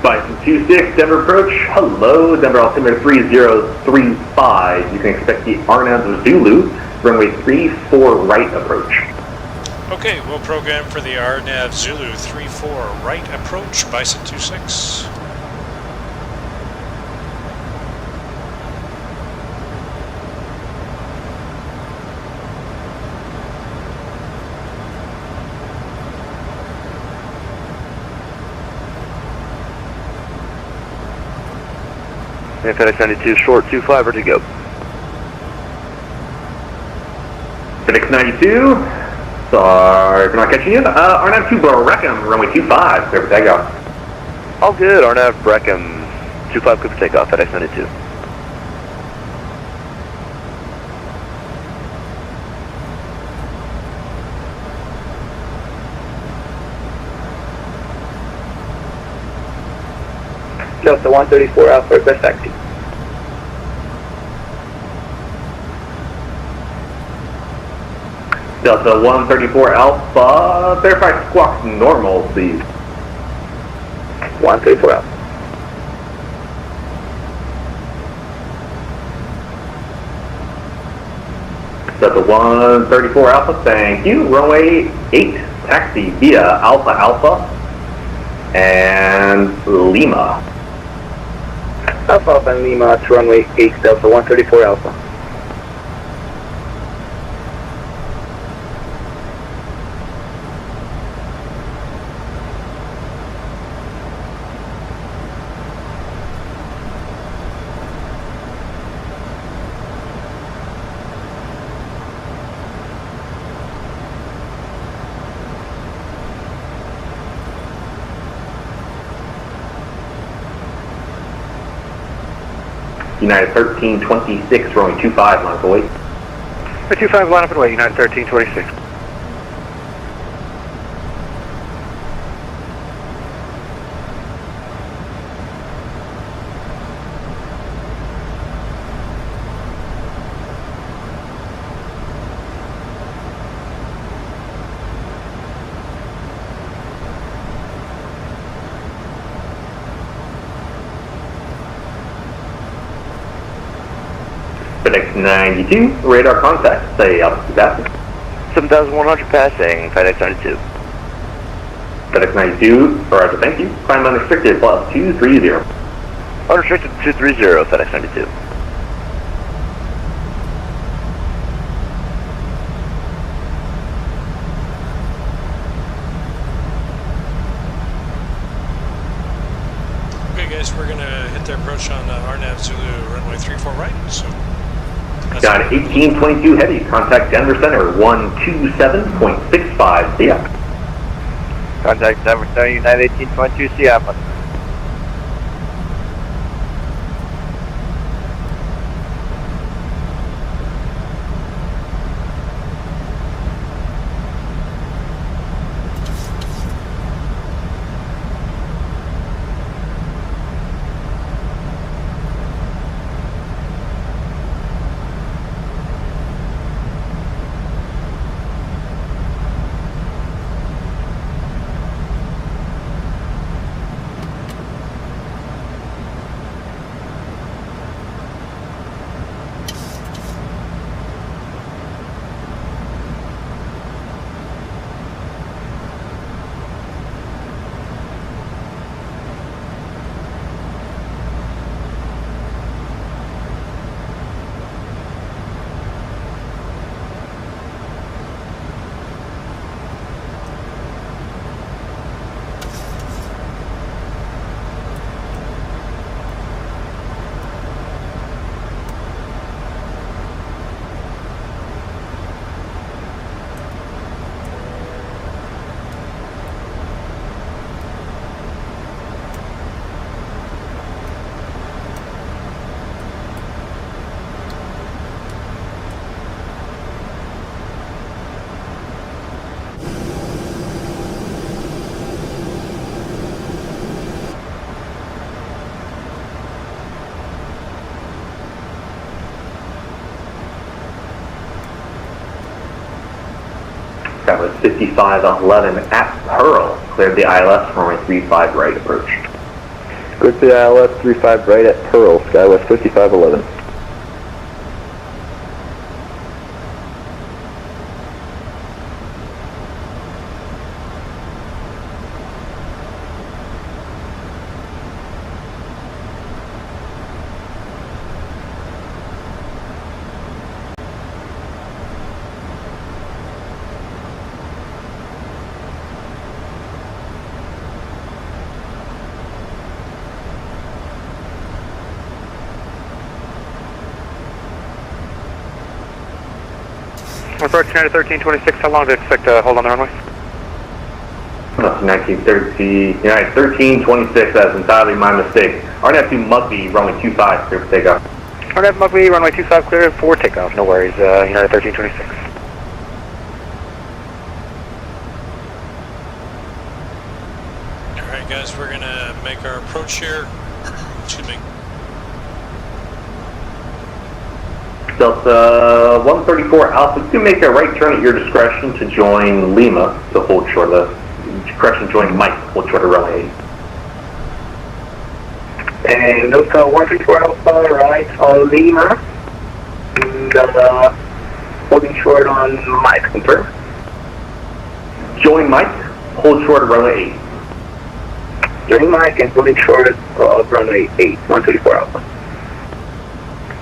Bison 26, Denver approach. Hello, Denver altimeter 3035. You can expect the RNAV Zulu, runway 34 right approach. Okay, we'll program for the RNAV Zulu 34 right approach, Bison 26. FedEx 92, short 25, ready to go. FedEx 92, sorry for not catching you. RNAV 2 Breckham, runway 25, clear for takeoff. All good, RNAV Breckham, 25, clear for takeoff, FedEx 92. Delta 134 Alpha, request taxi. Delta 134 Alpha, verify squawk normal, please. 134 Alpha. Delta 134 Alpha, thank you. Runway 8, taxi via Alpha Alpha and Lima. Alpha Alpha and Lima to runway 8, Delta 134 Alpha. United 1326, runway 25, line up and wait. 25, line up and wait, United 1326. FedEx 92, radar contact, say altitude passing. 7,100 passing, FedEx 92. FedEx 92, roger, thank you. Climb unrestricted, plus 230. Unrestricted 230, FedEx 92. Okay, guys, we're going to hit their approach on RNAV Zulu runway 34 right. So got 1822 heavy, contact Denver Center 127.65, see ya. Contact Denver Center, United 1822, see ya. That was 5511 at Pearl, cleared the ILS, runway 35 right approach. Go to the ILS 35 right at Pearl, Skywest 5511. Approach United 1326, how long do you expect to hold on the runway? 1930, United 1326, that's entirely my mistake. RNAV 2 Mugby, runway 25, clear for takeoff. RNAV Mugby, runway 25, clear for takeoff, no worries, United 1326. Alright guys, we're going to make our approach here. Excuse me. Delta 134 Alpha, you can make a right turn at your discretion to join Lima, so hold short of discretion to join Mike, hold short of runway 8. And Delta 134 Alpha, right on Lima. And holding short on Mike, confirm. Join Mike, hold short of runway 8. Join Mike and holding short of runway 8, 134 Alpha.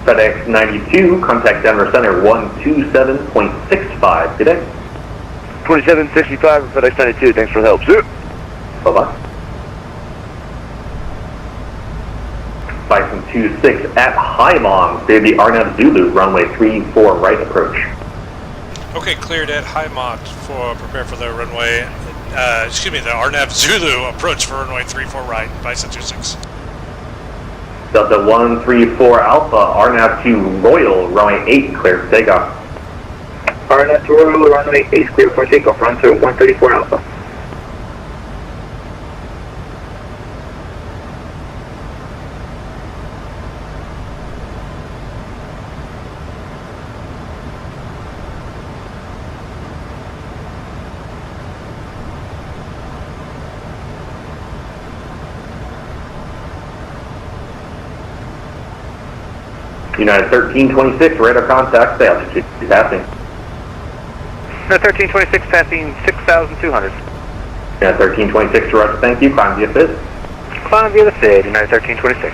FedEx 92, contact Denver Center 127.65, good day. 2765 FedEx 92, thanks for the help, sir. Bye-bye. Bison 26 at Haimong, cleared the RNAV Zulu, runway 34 right approach. Okay, cleared at Haimont for prepare for the runway, the RNAV Zulu approach for runway 34 right, Bison 26. Delta 134 Alpha, RNAV to Royal, runway 8, clear for takeoff. RNAV to Royal, runway 8, clear for takeoff, run to 134 Alpha. United 1326, radar contact, stay altitude, passing. United 1326, passing 6,200. United 1326, roger, thank you, climb via FID. Climb via the FID, United 1326.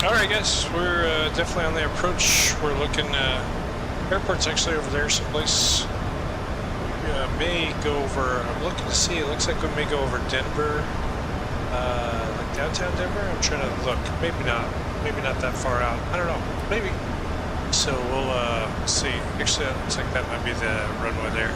Alright guys, we're definitely on the approach. We're looking, airport's actually over there someplace. We may go over, I'm looking to see, it looks like we may go over Denver, like downtown Denver. I'm trying to look, maybe not that far out, I don't know, maybe. So we'll see, actually it looks like that might be the runway there.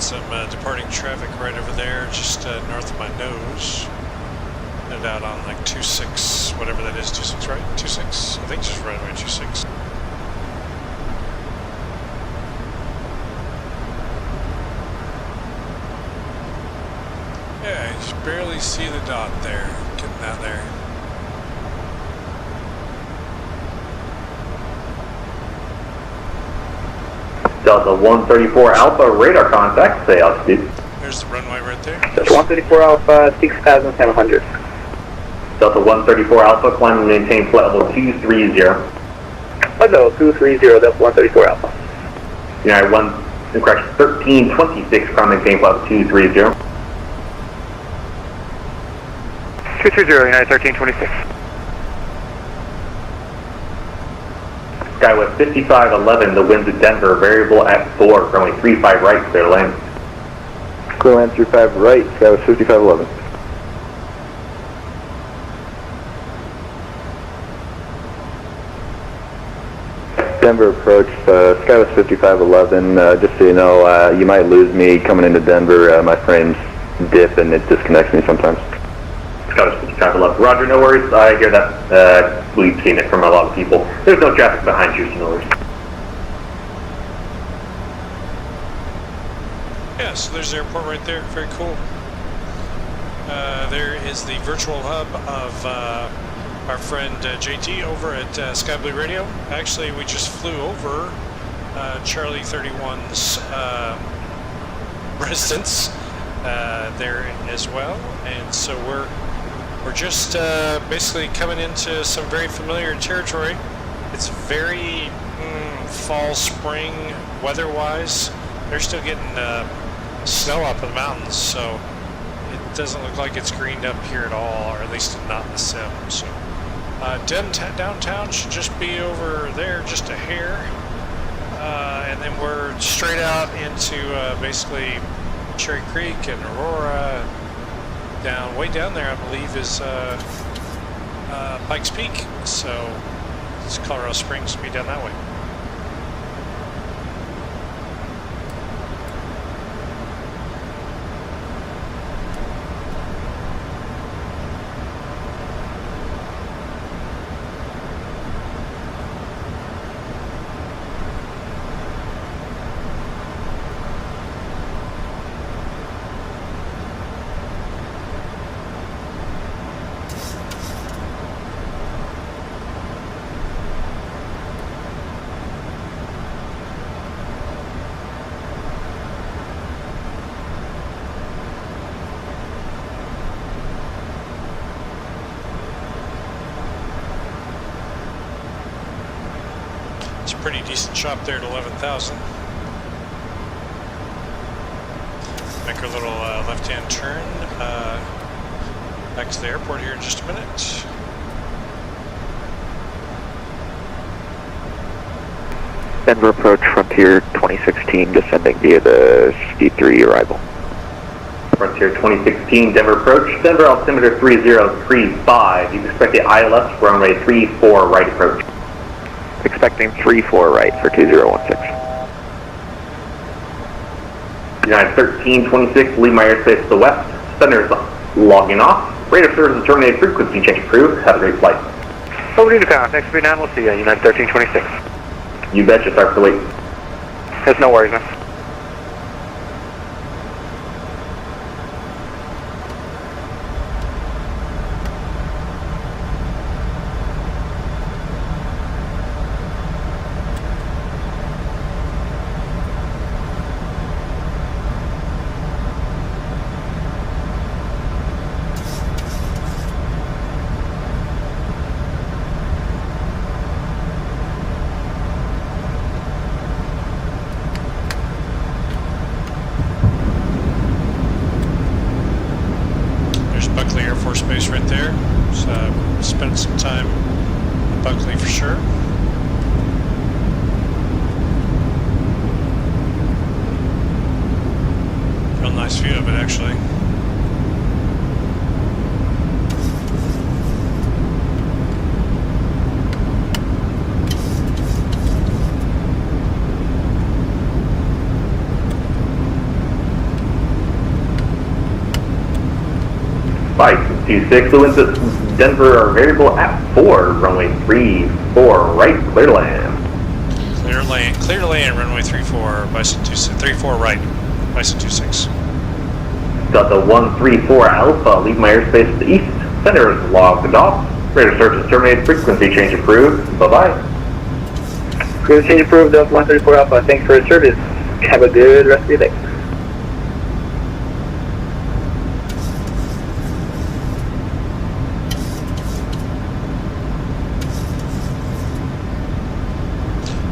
Some departing traffic right over there, just north of my nose. Headed out on like 26, whatever that is, 26, right? 26? I think just right away 26. Yeah, you just barely see the dot there, getting out there. Delta 134 Alpha, radar contact, stay altitude. There's the runway right there. Delta 134 Alpha, 6,700. Delta 134 Alpha, climb and maintain flight level 230. Level 230, Delta 134 Alpha. United 1326, climb and maintain flight level 230. 230, United 1326. Skywest 5511, the winds at Denver, variable at 4, runway 35 right, clear land. Clear land 35 right, Skywest 5511. Denver approach, Skywest 5511, just so you know, you might lose me coming into Denver, my frames dip and it disconnects me sometimes. Skywest 5511, roger, no worries, I hear that, we've seen it from a lot of people. There's no traffic behind you, so no worries. Yeah, so there's the airport right there, very cool. There is the virtual hub of our friend JT over at Sky Blue Radio. Actually, we just flew over Charlie 31's residence there as well, and so we're just basically coming into some very familiar territory. It's very fall, spring weather-wise. They're still getting snow up in the mountains, so it doesn't look like it's greened up here at all, or at least not in the sim. So downtown should just be over there, just a hair, and then we're straight out into basically Cherry Creek and Aurora. Way down there, I believe, is Pikes Peak. So it's Colorado Springs, be down that way. It's a pretty decent chop there at 11,000. Make our little left-hand turn back to the airport here in just a minute. Denver approach Frontier 2016 descending via the C3 arrival. Frontier 2016, Denver approach. Denver altimeter 3035. You can expect the ILS runway 34 right approach. Expecting 34 right for 2016. United 1326, leave my airspace to the west. Center is logging off. Radar service is terminated. Frequency change approved. Have a great flight. Over to pound. Next 39, we'll see you. United 1326. You betcha. Sorry for the wait. There's no worries, man. Space right there. So spent some time in Buckley for sure. Real nice view of it actually. Flight 26, the winds at Denver are variable at 4, runway 34 right, clear to land. Clear to land, runway 34, Bison 26, 34 right, Bison 26. Delta 134 Alpha, leave my airspace to the east. Center is logged off. Radar search is terminated, frequency change approved. Bye-bye. Frequency change approved, Delta 134 Alpha. Thanks for your service. Have a good rest of your day.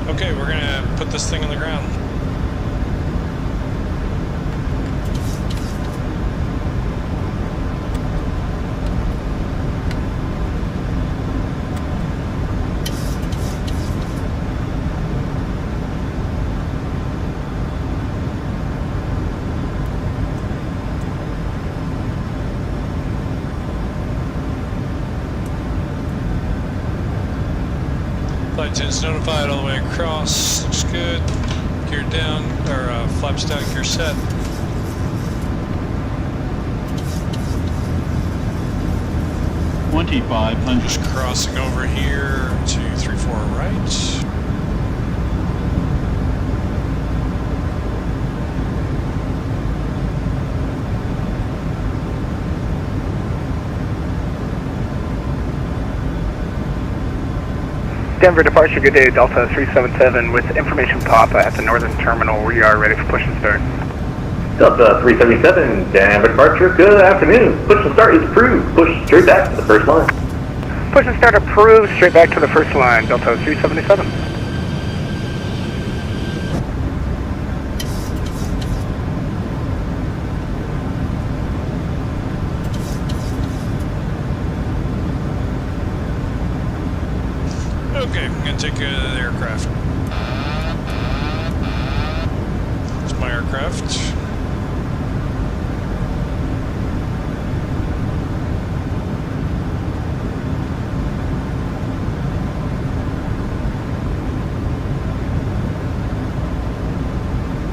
Okay, we're gonna put this thing on the ground. Flight 10's notified all the way across. Looks good. Gear down, or flaps down, gear set. Just crossing over here to 34 right. Denver departure, good day, Delta 377 with information pop at the northern terminal. We are ready for push and start. Delta 377, Denver departure, good afternoon. Push and start is approved. Push straight back to the first line. Push and start approved, straight back to the first line, Delta 377. Okay, I'm gonna take the aircraft. It's my aircraft.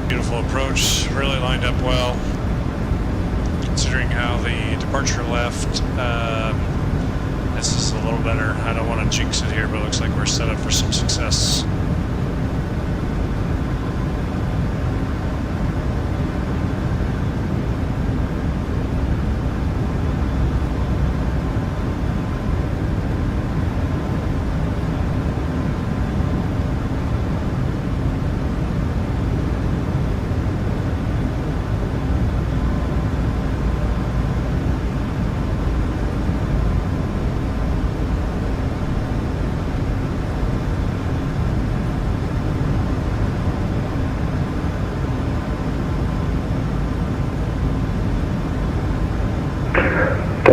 Beautiful approach, really lined up well. Considering how the departure left, this is a little better. I don't want to jinx it here, but it looks like we're set up for some success.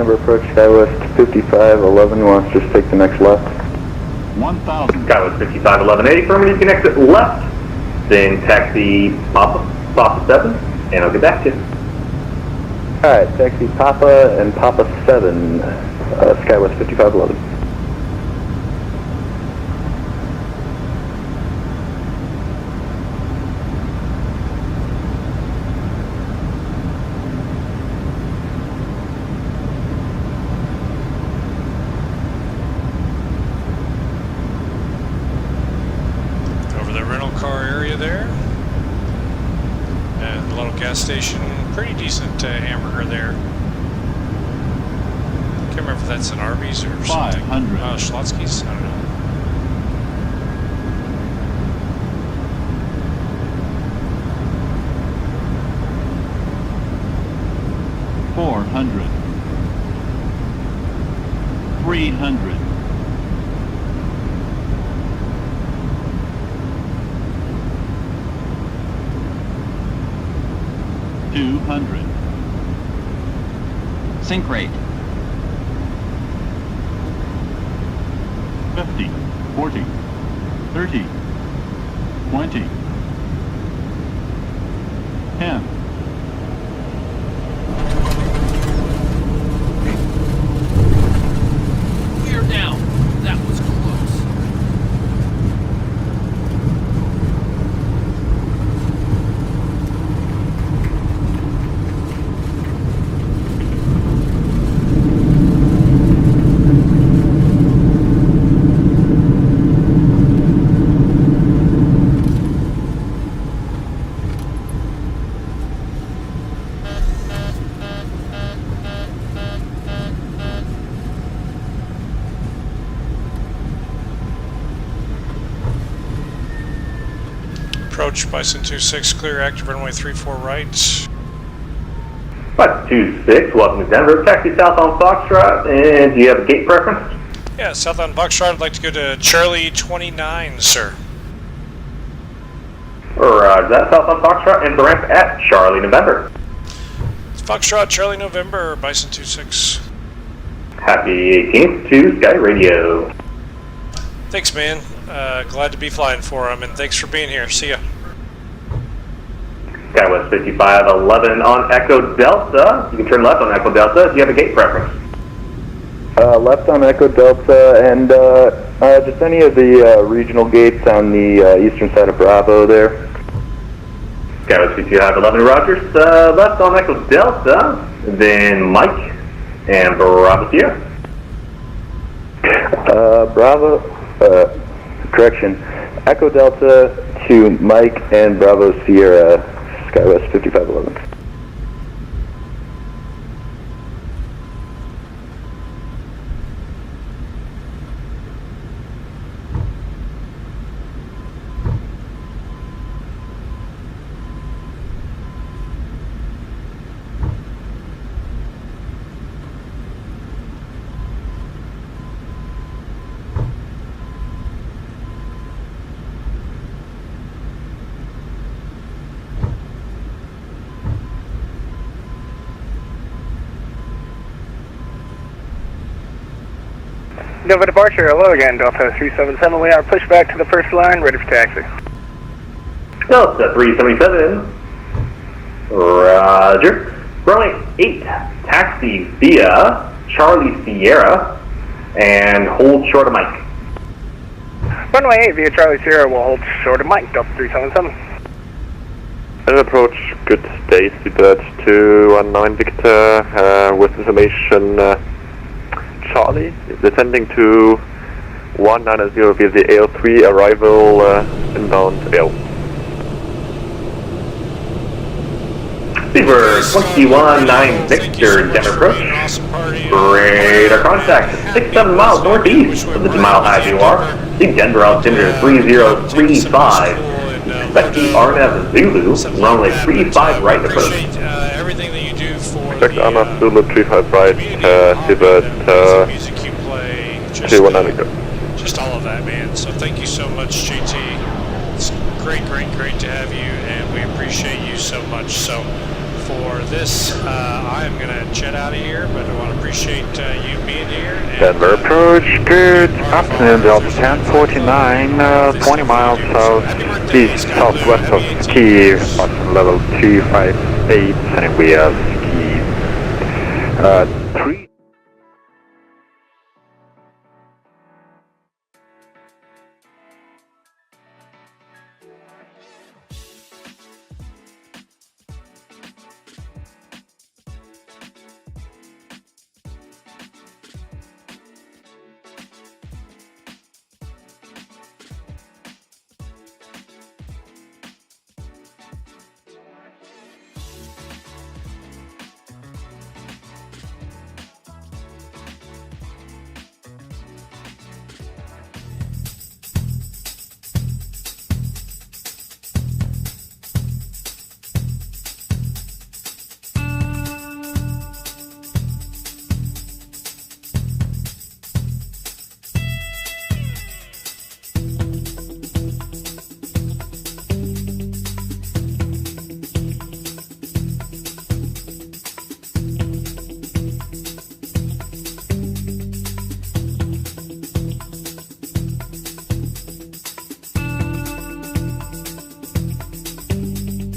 Denver approach, Skywest 5511, wants to just take the next left. 1000. Skywest 5511A, affirmative, you can exit left, then taxi Papa 7, and I'll get back to you. Alright, taxi Papa and Papa 7, Skywest 5511. Station, pretty decent hamburger there. Can't remember if that's an Arby's or something. 500. Schlotsky's? I don't know. $400. $300. $200. Sync rate. 50, 40, 30, 20, 10. We're down. That was close. Approach Bison 26, clear, active runway 34 right. Bison 26, welcome to Denver. Taxi south on Foxtrot, and do you have a gate preference? Yeah, south on Foxtrot, I'd like to go to Charlie 29, sir. That south on Foxtrot, and the ramp at Charlie November. Foxtrot, Charlie November, Bison 26. Happy 18th to Sky Radio. Thanks, man. Glad to be flying for him, and thanks for being here. See ya. Skywest 5511 on Echo Delta. You can turn left on Echo Delta. Do you have a gate preference? Left on Echo Delta, and just any of the regional gates on the eastern side of Bravo there. Skywest 5511 Rogers. Left on Echo Delta, then Mike and Bravo Sierra. Bravo. Correction, Echo Delta to Mike and Bravo Sierra, Skywest 5511. Nova departure, hello again, Delta 377. We are pushed back to the first line, ready for taxi. Delta 377. Roger. Runway 8, taxi via Charlie Sierra, and hold short of Mike. Runway 8 via Charlie Sierra will hold short of Mike, Delta 377. And approach, good day, Seabird 219 Victor, with information Charlie, descending to 190 via the AL3, arrival inbound AL. Seabird 219 Victor, Denver approach. Radar contact 67 miles northeast of the mile high VOR. See Denver altimeter 3035. Expect the RNF Zulu, runway 35 right approach. Everything that you do for Expect RNF Zulu 35 right, Seabird music you play, 219. just all of that, man. So thank you so much, JT. It's great to have you, and we appreciate you so much. So for this. I'm going to jet out of here, but I want to appreciate you being here. And, Denver approach, good afternoon, Delta 1049, 20 miles south, east southwest of Ski, level 258, and we are Ski 3.